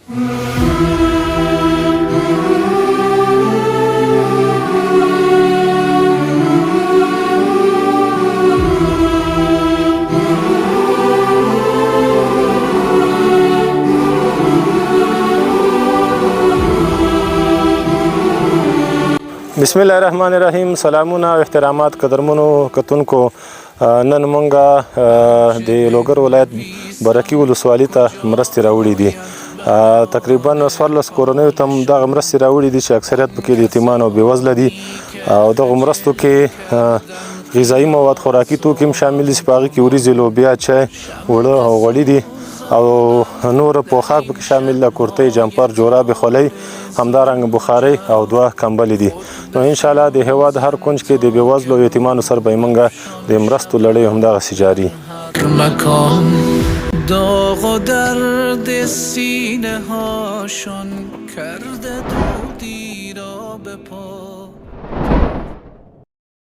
بسم الله الرحمن الرحیم. سلامونه او احترامات قدرمنو کتونکو. نن مونږه د لوګر ولایت برکي ولسوالۍ ته مرستې راوړي دي. تقریبا 14 کورنیو ته دغه مرستې راوړي دي چې اکثریت پکې د یتیمان او بېوزله دي. او دغه مرستو کې غذایي مواد خوراکي توکي هم شامل دي چې په هغې کې وریځې، لوبیا، چای، اوړه او غوړي دي او نور پوښاک پکې شامل ده، کورتۍ، جمپر، جورابې، خولۍ، همدارنګه بخارۍ او 2 کمبلې دي. نو انشاءالله د هېواد هر کونج کې د بېوزلو او یتیمانو سره به موږ د مرستو لړۍ همدغسې جاري. داغ و درد سینه هاشون کرده دودی را به پا